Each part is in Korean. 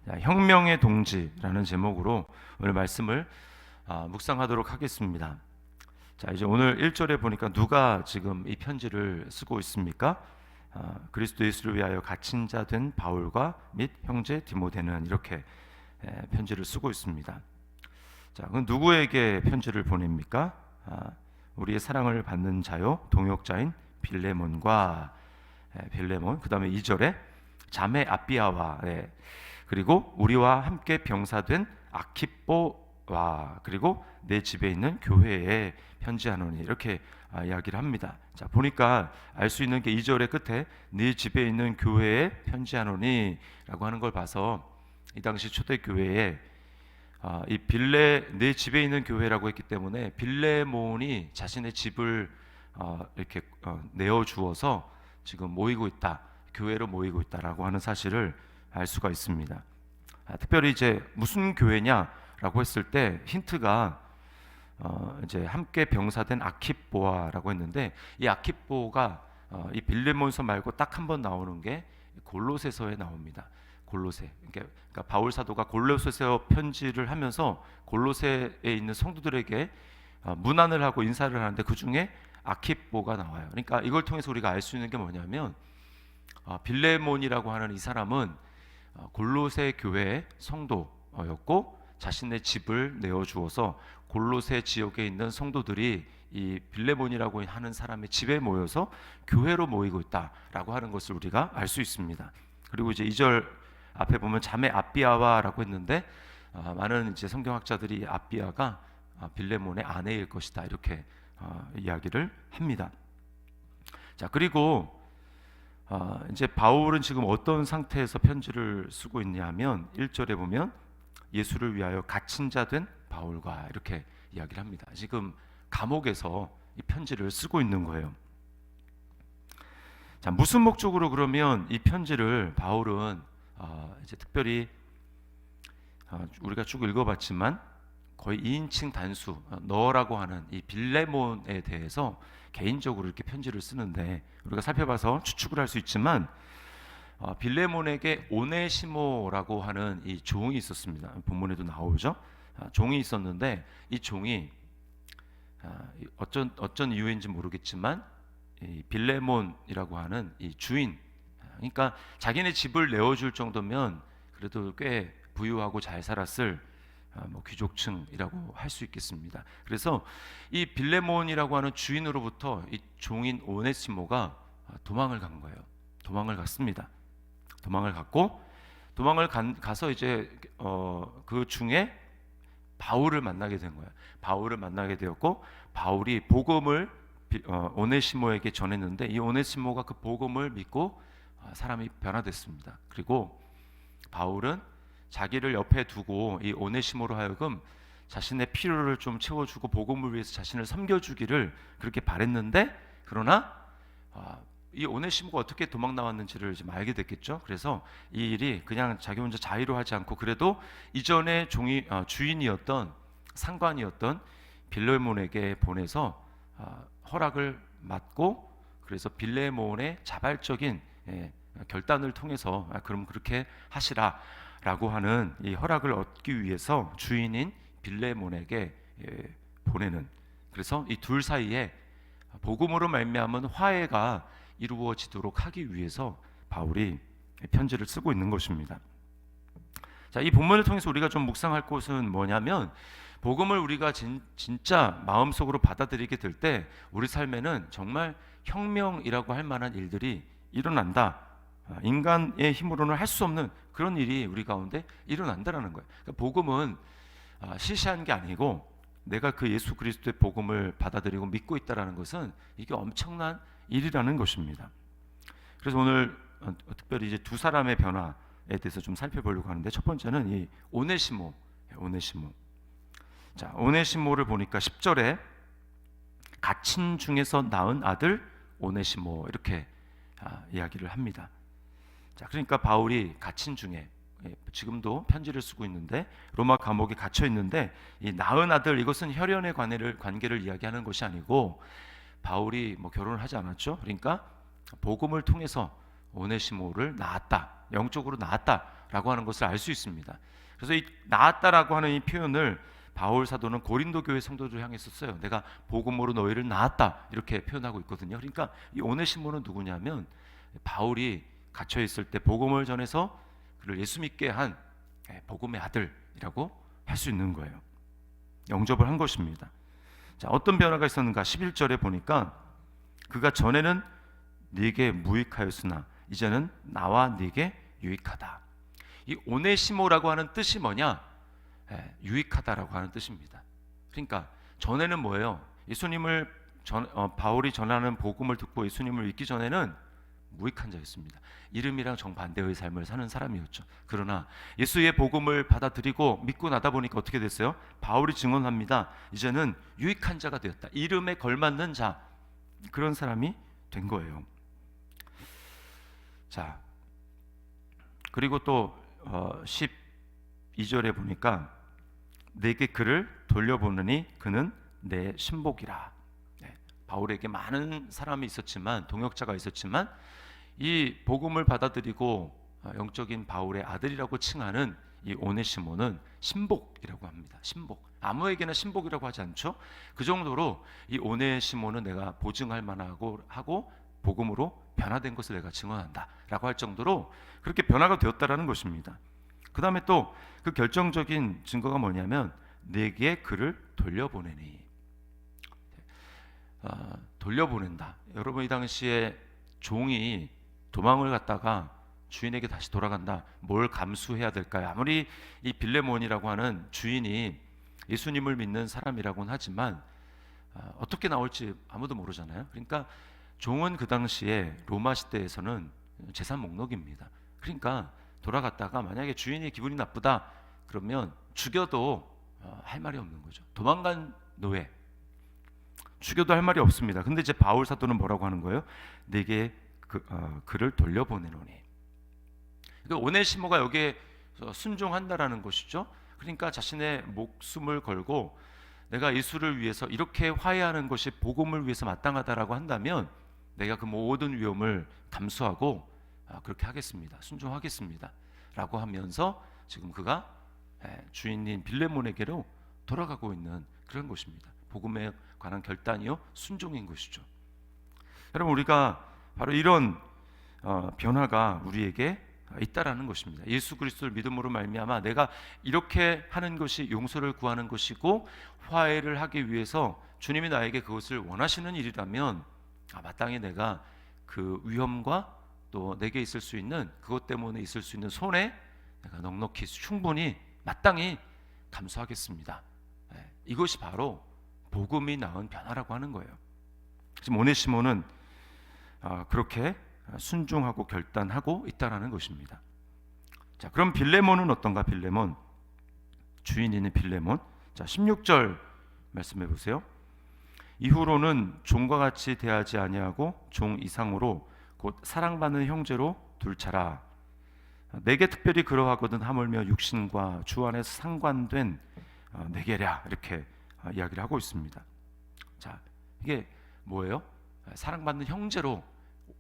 혁명의 동지라는 제목으로 오늘 말씀을 묵상하도록 하겠습니다. 자, 이제 오늘 1절에 보니까 누가 지금 이 편지를 쓰고 있습니까? 그리스도 예수를 위하여 갇힌 자 된 바울과 및 형제 디모데는 이렇게 편지를 쓰고 있습니다. 자, 그럼 누구에게 편지를 보냅니까? 우리의 사랑을 받는 자요 동역자인 빌레몬과 빌레몬. 그 다음에 2절에 자매 아비아와 그리고 우리와 함께 병사된 아키뽀와 그리고 내 집에 있는 교회에 편지하노니 이렇게 이야기를 합니다. 자, 보니까 알 수 있는 게 2절의 끝에 네 집에 있는 교회에 편지하노니 라고 하는 걸 봐서 이 당시 초대교회에 내 집에 있는 교회라고 했기 때문에 빌레몬이 자신의 집을 이렇게 내어주어서 지금 모이고 있다, 교회로 모이고 있다라고 하는 사실을 알 수가 있습니다. 특별히 이제 무슨 교회냐라고 했을 때 힌트가 이제 함께 병사된 아키뽀아라고 했는데, 이 아키뽀가 이 빌레몬서 말고 딱 한 번 나오는 게 골로새서에 나옵니다. 골로새. 그러니까 바울 사도가 골로새서 편지를 하면서 골로새에 있는 성도들에게 문안을 하고 인사를 하는데 그 중에 아키뽀가 나와요. 그러니까 이걸 통해서 우리가 알 수 있는 게 뭐냐면 빌레몬이라고 하는 이 사람은 골로새 교회의 성도였고 자신의 집을 내어주어서 골로새 지역에 있는 성도들이 이 빌레몬이라고 하는 사람의 집에 모여서 교회로 모이고 있다라고 하는 것을 우리가 알 수 있습니다. 그리고 이제 2절 앞에 보면 자매 아비아와라고 했는데 많은 이제 성경학자들이 아비아가 빌레몬의 아내일 것이다 이렇게 이야기를 합니다. 자, 그리고 이제 바울은 지금 어떤 상태에서 편지를 쓰고 있냐면 1절에 보면 예수를 위하여 갇힌 자 된 바울과 이렇게 이야기를 합니다. 지금 감옥에서 이 편지를 쓰고 있는 거예요. 자, 무슨 목적으로 그러면 이 편지를 바울은 이제 특별히 우리가 쭉 읽어봤지만 거의 2인칭 단수 너라고 하는 이 빌레몬에 대해서 개인적으로 이렇게 편지를 쓰는데, 우리가 살펴봐서 추측을 할 수 있지만 빌레몬에게 오네시모라고 하는 이 종이 있었습니다. 본문에도 나오죠. 종이 있었는데 이 종이 어쩐 이유인지 모르겠지만 이 빌레몬이라고 하는 이 주인, 그러니까 자기네 집을 내어줄 정도면 그래도 꽤 부유하고 잘 살았을 귀족층이라고 할 수 있겠습니다. 그래서 이 빌레몬이라고 하는 주인으로부터 이 종인 오네시모가 도망을 간 거예요. 도망을 갔습니다. 가서 이제 그 중에 바울을 만나게 된 거예요. 바울을 만나게 되었고 바울이 복음을 오네시모에게 전했는데 이 오네시모가 그 복음을 믿고 사람이 변화됐습니다. 그리고 바울은 자기를 옆에 두고 이 오네시모로 하여금 자신의 필요를 좀 채워주고 복음을 위해서 자신을 섬겨주기를 그렇게 바랬는데, 그러나 이 오네시모가 어떻게 도망 나왔는지를 좀 알게 됐겠죠. 그래서 이 일이 그냥 자기 혼자 자의로 하지 않고 그래도 이전에 주인이었던 상관이었던 빌레몬에게 보내서 허락을 받고, 그래서 빌레몬의 자발적인 결단을 통해서 그럼 그렇게 하시라 라고 하는 이 허락을 얻기 위해서 주인인 빌레몬에게 보내는, 그래서 이 둘 사이에 복음으로 말미암은 화해가 이루어지도록 하기 위해서 바울이 편지를 쓰고 있는 것입니다. 자, 이 본문을 통해서 우리가 좀 묵상할 것은 뭐냐면, 복음을 우리가 진짜 마음속으로 받아들이게 될 때 우리 삶에는 정말 혁명이라고 할 만한 일들이 일어난다. 인간의 힘으로는 할 수 없는 그런 일이 우리 가운데 일어난다라는 거예요. 그러니까 복음은 시시한 게 아니고 내가 그 예수 그리스도의 복음을 받아들이고 믿고 있다라는 것은 이게 엄청난 일이라는 것입니다. 그래서 오늘 특별히 이제 두 사람의 변화에 대해서 좀 살펴보려고 하는데, 첫 번째는 이 오네시모. 자, 오네시모를 보니까 10절에 갇힌 중에서 낳은 아들 오네시모 이렇게 이야기를 합니다. 자, 그러니까 바울이 갇힌 중에 지금도 편지를 쓰고 있는데 로마 감옥에 갇혀 있는데 이 낳은 아들, 이것은 혈연의 관계를 이야기하는 것이 아니고 바울이 결혼을 하지 않았죠. 그러니까 복음을 통해서 오네시모를 낳았다, 영적으로 낳았다 나았다라고 하는 것을 알 수 있습니다. 그래서 이 나았다라고 하는 이 표현을 바울 사도는 고린도 교회 성도들 향해서 써요. 내가 복음으로 너희를 낳았다 이렇게 표현하고 있거든요. 그러니까 이 오네시모는 누구냐면 바울이 갇혀 있을 때 복음을 전해서 그를 예수 믿게 한 복음의 아들이라고 할 수 있는 거예요. 영접을 한 것입니다. 자, 어떤 변화가 있었는가? 11절에 보니까 그가 전에는 네게 무익하였으나 이제는 나와 네게 유익하다. 이 오네시모라고 하는 뜻이 뭐냐? 유익하다라고 하는 뜻입니다. 그러니까 전에는 뭐예요? 예수님을 바울이 전하는 복음을 듣고 예수님을 믿기 전에는 무익한 자였습니다. 이름이랑 정반대의 삶을 사는 사람이었죠. 그러나 예수의 복음을 받아들이고 믿고 나다 보니까 어떻게 됐어요? 바울이 증언합니다. 이제는 유익한 자가 되었다. 이름에 걸맞는 자, 그런 사람이 된 거예요. 자, 그리고 또 12절에 보니까 내게 그를 돌려보느니 그는 내 신복이라. 바울에게 많은 사람이 있었지만, 동역자가 있었지만 이 복음을 받아들이고 영적인 바울의 아들이라고 칭하는 이 오네시모는 신복이라고 합니다. 신복. 아무에게나 신복이라고 하지 않죠. 그 정도로 이 오네시모는 내가 보증할 만하고 하고 복음으로 변화된 것을 내가 증언한다라고 할 정도로 그렇게 변화가 되었다라는 것입니다. 그 다음에 또 그 결정적인 증거가 뭐냐면 내게 그를 돌려보내니. 돌려보낸다. 여러분, 이 당시에 종이 도망을 갔다가 주인에게 다시 돌아간다. 뭘 감수해야 될까요? 아무리 이 빌레몬이라고 하는 주인이 예수님을 믿는 사람이라고는 하지만 어떻게 나올지 아무도 모르잖아요. 그러니까 종은 그 당시에 로마 시대에서는 재산 목록입니다. 그러니까 돌아갔다가 만약에 주인이 기분이 나쁘다 그러면 죽여도 할 말이 없는 거죠. 도망간 노예 죽여도 할 말이 없습니다. 근데 이제 바울 사도는 뭐라고 하는 거예요? 내게 그를 돌려보내노니. 그러니까 오네시모가 여기에 순종한다라는 것이죠. 그러니까 자신의 목숨을 걸고 내가 예수를 위해서 이렇게 화해하는 것이 복음을 위해서 마땅하다라고 한다면 내가 그 모든 위험을 감수하고 그렇게 하겠습니다. 순종하겠습니다. 라고 하면서 지금 그가 주인인 빌레몬에게로 돌아가고 있는 그런 것입니다. 복음에 관한 결단이요, 순종인 것이죠. 여러분, 우리가 바로 이런 변화가 우리에게 있다라는 것입니다. 예수 그리스도를 믿음으로 말미암아 내가 이렇게 하는 것이 용서를 구하는 것이고 화해를 하기 위해서 주님이 나에게 그것을 원하시는 일이라면 마땅히 내가 그 위험과 또 내게 있을 수 있는 그것 때문에 있을 수 있는 손해 내가 넉넉히 충분히 마땅히 감수하겠습니다. 이것이 바로 복음이 낳은 변화라고 하는 거예요. 지금 오네시모는 그렇게 순종하고 결단하고 있다라는 것입니다. 자, 그럼 빌레몬은 어떤가? 빌레몬, 주인인 빌레몬. 자, 16절 말씀해 보세요. 이후로는 종과 같이 대하지 아니하고 종 이상으로 곧 사랑받는 형제로 둘차라. 내게 특별히 그러하거든 하물며 육신과 주 안에서 상관된 내게랴. 이렇게 이야기를 하고 있습니다. 자, 이게 뭐예요? 사랑받는 형제로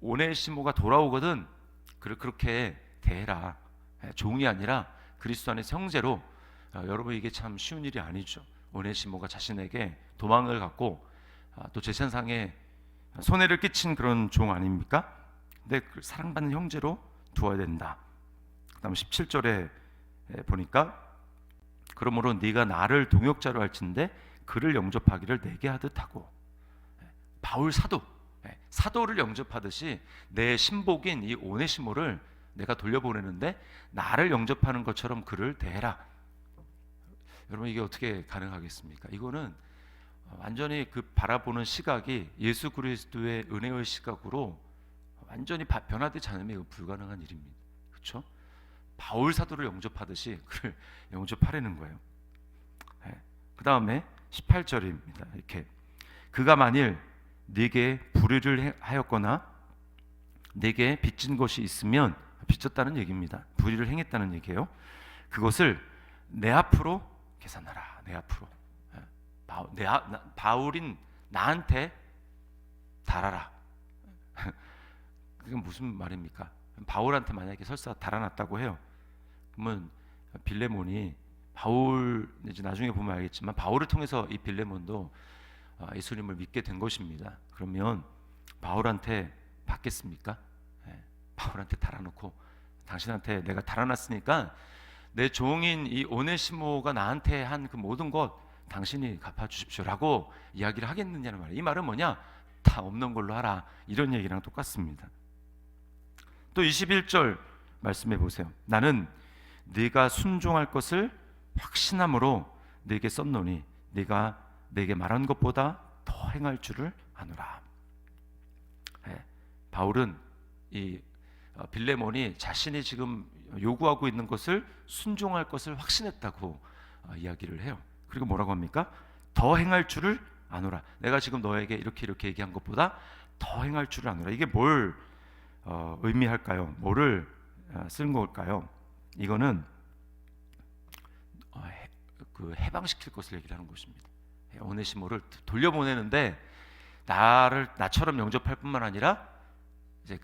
오네시모가 돌아오거든 그렇게 대해라. 종이 아니라 그리스도 안에서 형제로. 여러분, 이게 참 쉬운 일이 아니죠. 오네시모가 자신에게 도망을 갔고 또 재산상에 손해를 끼친 그런 종 아닙니까? 근데 사랑받는 형제로 두어야 된다. 그 다음 17절에 보니까 그러므로 네가 나를 동역자로 할진대 그를 영접하기를 내게 하듯 하고. 바울 사도를 영접하듯이 내 신복인 이 오네시모를 내가 돌려보내는데 나를 영접하는 것처럼 그를 대해라. 여러분, 이게 어떻게 가능하겠습니까? 이거는 완전히 그 바라보는 시각이 예수 그리스도의 은혜의 시각으로 완전히 변화되지 않으면 불가능한 일입니다. 그렇죠? 바울 사도를 영접하듯이 그를 영접하려는 거예요. 그 다음에 18절입니다. 이렇게 그가 만일 네게 불의를 하였거나 네게 빚진 것이 있으면, 빚졌다는 얘기입니다. 불의를 행했다는 얘기예요. 그것을 내 앞으로 계산하라. 내 앞으로. 바울인 나한테 달아라. 그게 무슨 말입니까? 바울한테 만약에 설사 달아났다고 해요. 그러면 빌레몬이 바울, 이제 나중에 보면 알겠지만 바울을 통해서 이 빌레몬도 예수님을 믿게 된 것입니다. 그러면 바울한테 받겠습니까? 예, 바울한테 달아놓고 당신한테 내가 달아놨으니까 내 종인 이 오네시모가 나한테 한 그 모든 것 당신이 갚아주십시오라고 이야기를 하겠느냐는 말이에요. 이 말은 뭐냐? 다 없는 걸로 하라, 이런 얘기랑 똑같습니다. 또 21절 말씀해 보세요. 나는 네가 순종할 것을 확신함으로 네게 썼노니 네가 내게 말한 것보다 더 행할 줄을 아노라. 예, 바울은 이 빌레몬이 자신이 지금 요구하고 있는 것을 순종할 것을 확신했다고 이야기를 해요. 그리고 뭐라고 합니까? 더 행할 줄을 아노라. 내가 지금 너에게 이렇게 얘기한 것보다 더 행할 줄을 아노라. 이게 뭘 의미할까요? 뭐를 쓰는 걸까요? 이거는 그 해방시킬 것을 얘기를 하는 것입니다. 오네시모를 돌려보내는데 나처럼 영접할 뿐만 아니라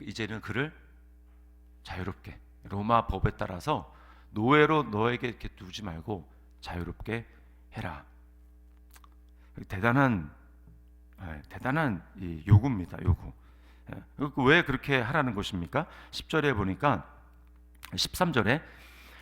이제는 그를 자유롭게 로마 법에 따라서 노예로 너에게 이렇게 두지 말고 자유롭게 해라. 대단한 이 요구입니다. 요구. 왜 그렇게 하라는 것입니까? 10절에 보니까 13절에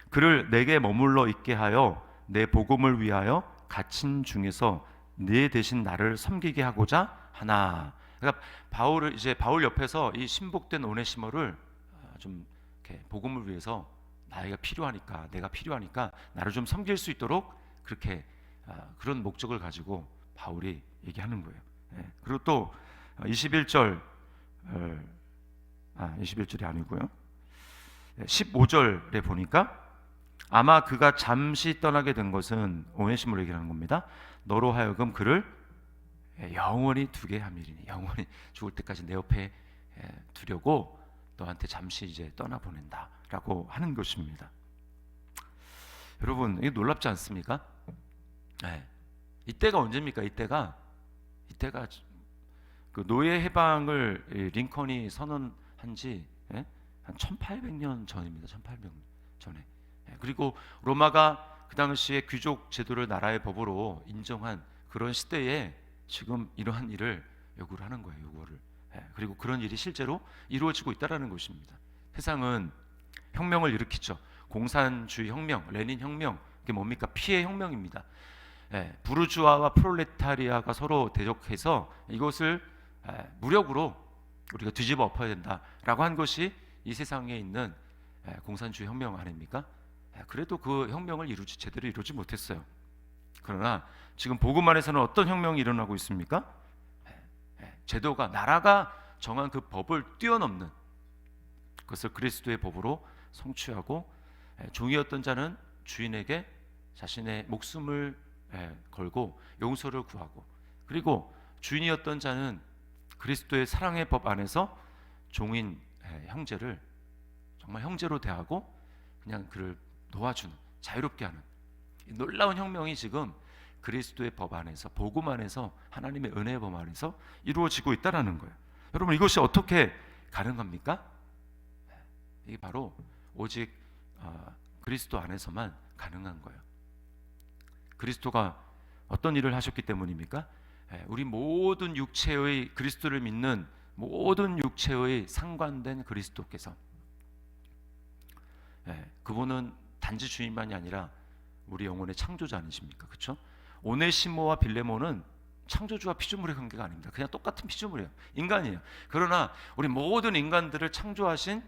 그를 내게 머물러 있게 하여 내 복음을 위하여 갇힌 중에서 네 대신 나를 섬기게 하고자 하나. 그러니까 바울 옆에서 이 신복된 오네시모를 좀 이렇게 복음을 위해서 나가 필요하니까 나를 좀 섬길 수 있도록 그렇게 그런 목적을 가지고 바울이 얘기하는 거예요. 그리고 또 21절이 아니고요. 15절에 보니까 아마 그가 잠시 떠나게 된 것은 오네시모를 얘기하는 겁니다. 너로 하여금 그를 영원히 두게 함이리니, 영원히 죽을 때까지 내 옆에 두려고 너한테 잠시 이제 떠나보낸다라고 하는 것입니다. 여러분, 이게 놀랍지 않습니까? 이때가 언제입니까? 이때가 그 노예 해방을 링컨이 선언한 지 한 1800년 전입니다. 1800년 전에. 그리고 로마가 그 당시에 귀족 제도를 나라의 법으로 인정한 그런 시대에 지금 이러한 일을 요구를 하는 거예요. 요구를. 그리고 그런 일이 실제로 이루어지고 있다라는 것입니다. 세상은 혁명을 일으키죠. 공산주의 혁명, 레닌 혁명, 이게 뭡니까? 피해 혁명입니다. 부르주아와 프롤레타리아가 서로 대적해서 이것을 무력으로 우리가 뒤집어 엎어야 된다라고 한 것이 이 세상에 있는 공산주의 혁명 아닙니까? 그래도 그 혁명을 제대로 이루지 못했어요. 그러나 지금 복음 안에서는 어떤 혁명이 일어나고 있습니까? 제도가, 나라가 정한 그 법을 뛰어넘는 그것을 그리스도의 법으로 성취하고, 종이었던 자는 주인에게 자신의 목숨을 걸고 용서를 구하고, 그리고 주인이었던 자는 그리스도의 사랑의 법 안에서 종인 형제를 정말 형제로 대하고 그냥 그를 놓아주는, 자유롭게 하는 놀라운 혁명이 지금 그리스도의 법 안에서, 복음 안에서, 하나님의 은혜의 법 안에서 이루어지고 있다라는 거예요. 여러분, 이것이 어떻게 가능합니까? 이게 바로 오직 그리스도 안에서만 가능한 거예요. 그리스도가 어떤 일을 하셨기 때문입니까? 우리 모든 육체의, 그리스도를 믿는 모든 육체의 상관된 그리스도께서, 그분은 단지 주인만이 아니라 우리 영혼의 창조자 아니십니까? 그렇죠? 오네시모와 빌레몬은 창조주와 피조물의 관계가 아닙니다. 그냥 똑같은 피조물이에요. 인간이에요. 그러나 우리 모든 인간들을 창조하신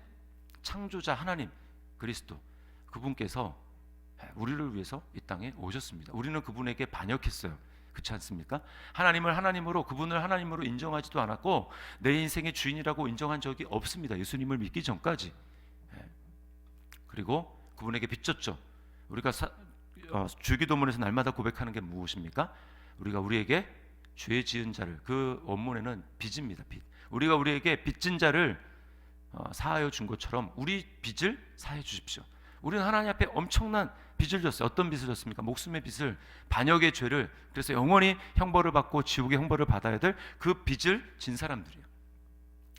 창조자 하나님 그리스도, 그분께서 우리를 위해서 이 땅에 오셨습니다. 우리는 그분에게 반역했어요. 그렇지 않습니까? 하나님을 하나님으로, 그분을 하나님으로 인정하지도 않았고 내 인생의 주인이라고 인정한 적이 없습니다. 예수님을 믿기 전까지. 그리고 그분에게 빚졌죠. 우리가 주기도문에서 날마다 고백하는 게 무엇입니까? 우리가 우리에게 죄 지은 자를, 그 원문에는 빚입니다. 빚. 우리가 우리에게 빚진 자를 사하여 준 것처럼 우리 빚을 사해 주십시오. 우리는 하나님 앞에 엄청난 빚을 졌어요. 어떤 빚을 졌습니까? 목숨의 빚을, 반역의 죄를. 그래서 영원히 형벌을 받고 지옥의 형벌을 받아야 될 그 빚을 진 사람들이에요.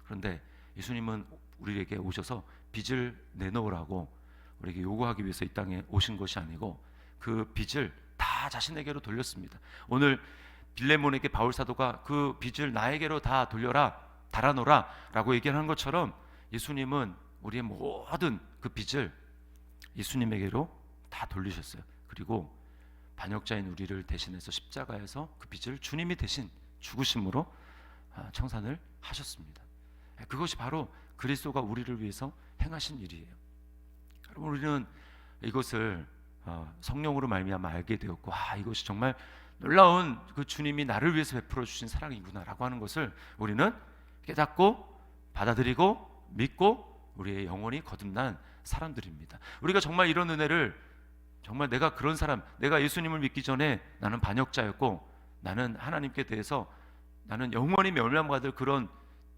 그런데 예수님은 우리에게 오셔서 빚을 내놓으라고, 우리에게 요구하기 위해서 이 땅에 오신 것이 아니고 그 빚을 다 자신에게로 돌렸습니다. 오늘 빌레몬에게 바울 사도가 그 빚을 나에게로 다 돌려라, 달아놓으라 라고 얘기하는 것처럼 예수님은 우리의 모든 그 빚을 예수님에게로 다 돌리셨어요. 그리고 반역자인 우리를 대신해서 십자가에서 그 빚을 주님이 대신 죽으심으로 청산을 하셨습니다. 그것이 바로 그리스도가 우리를 위해서 행하신 일이에요. 여러분, 우리는 이것을 성령으로 말미암아 알게 되었고, 이것이 정말 놀라운 그 주님이 나를 위해서 베풀어 주신 사랑이구나라고 하는 것을 우리는 깨닫고 받아들이고 믿고 우리의 영혼이 거듭난 사람들입니다. 우리가 정말 이런 은혜를, 정말 내가 그런 사람, 내가 예수님을 믿기 전에 나는 반역자였고 나는 하나님께 대해서 나는 영원히 멸망받을 그런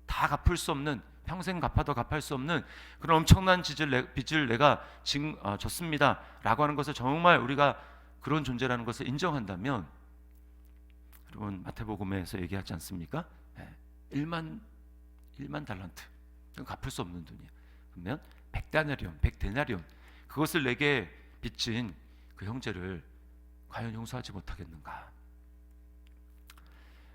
다 갚을 수 없는, 평생 갚아도 갚을 수 없는 그런 엄청난 빚을 내가 졌습니다 라고 하는 것을 정말 우리가 그런 존재라는 것을 인정한다면, 여러분 마태복음에서 얘기하지 않습니까? 1만 달란트, 갚을 수 없는 돈이야. 그러면 100데나리온 그것을 내게 빚진 그 형제를 과연 용서하지 못하겠는가?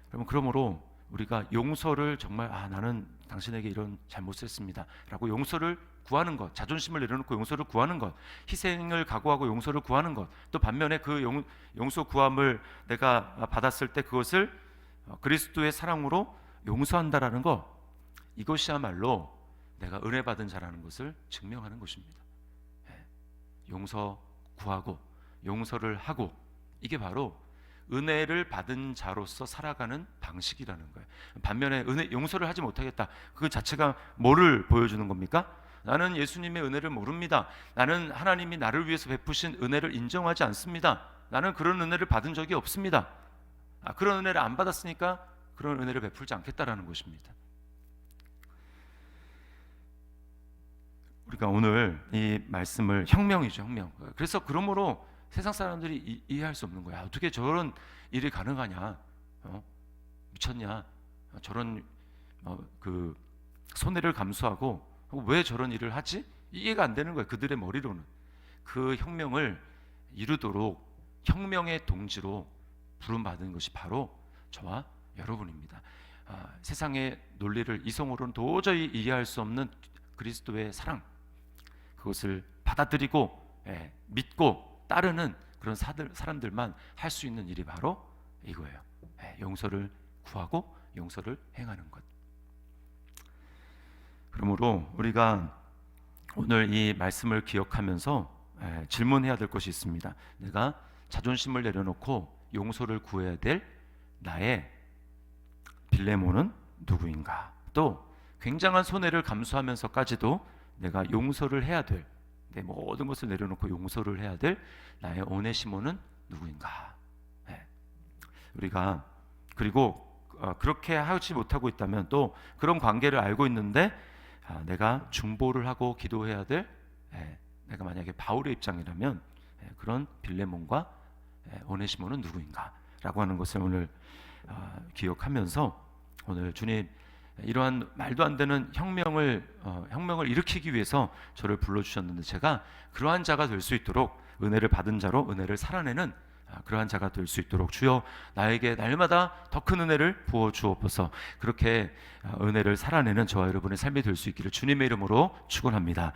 여러분, 그러므로 우리가 용서를 정말 나는 당신에게 이런 잘못했습니다 라고 용서를 구하는 것, 자존심을 내려놓고 용서를 구하는 것, 희생을 각오하고 용서를 구하는 것, 또 반면에 그 용서 구함을 내가 받았을 때 그것을 그리스도의 사랑으로 용서한다라는 것, 이것이야말로 내가 은혜 받은 자라는 것을 증명하는 것입니다. 용서 구하고 용서를 하고, 이게 바로 은혜를 받은 자로서 살아가는 방식이라는 거예요. 반면에 용서를 하지 못하겠다, 그 자체가 뭐를 보여주는 겁니까? 나는 예수님의 은혜를 모릅니다. 나는 하나님이 나를 위해서 베푸신 은혜를 인정하지 않습니다. 나는 그런 은혜를 받은 적이 없습니다. 그런 은혜를 안 받았으니까 그런 은혜를 베풀지 않겠다라는 것입니다. 우리가 오늘 이 말씀을 혁명이죠, 혁명. 그래서 그러므로 세상 사람들이 이해할 수 없는 거야. 어떻게 저런 일이 가능하냐? 미쳤냐? 저런 그 손해를 감수하고 왜 저런 일을 하지? 이해가 안 되는 거예요. 그들의 머리로는. 그 혁명을 이루도록 혁명의 동지로 부름받은 것이 바로 저와 여러분입니다. 세상의 논리를 이성으로는 도저히 이해할 수 없는 그리스도의 사랑, 그것을 받아들이고 믿고 따르는 그런 사람들만 할 수 있는 일이 바로 이거예요. 용서를 구하고 용서를 행하는 것. 그러므로 우리가 오늘 이 말씀을 기억하면서 질문해야 될 것이 있습니다. 내가 자존심을 내려놓고 용서를 구해야 될 나의 빌레몬은 누구인가? 또 굉장한 손해를 감수하면서까지도 내가 용서를 해야 될, 내 모든 것을 내려놓고 용서를 해야 될 나의 오네시모는 누구인가? 우리가 그리고 그렇게 하지 못하고 있다면, 또 그런 관계를 알고 있는데 내가 중보를 하고 기도해야 될, 내가 만약에 바울의 입장이라면 그런 빌레몬과 오네시모는 누구인가? 라고 하는 것을 오늘 기억하면서, 오늘 주님 이러한 말도 안 되는 혁명을 일으키기 위해서 저를 불러주셨는데, 제가 그러한 자가 될 수 있도록, 은혜를 받은 자로 은혜를 살아내는 그러한 자가 될 수 있도록 주여 나에게 날마다 더 큰 은혜를 부어 주옵소서. 그렇게 은혜를 살아내는 저와 여러분의 삶이 될 수 있기를 주님의 이름으로 축원합니다.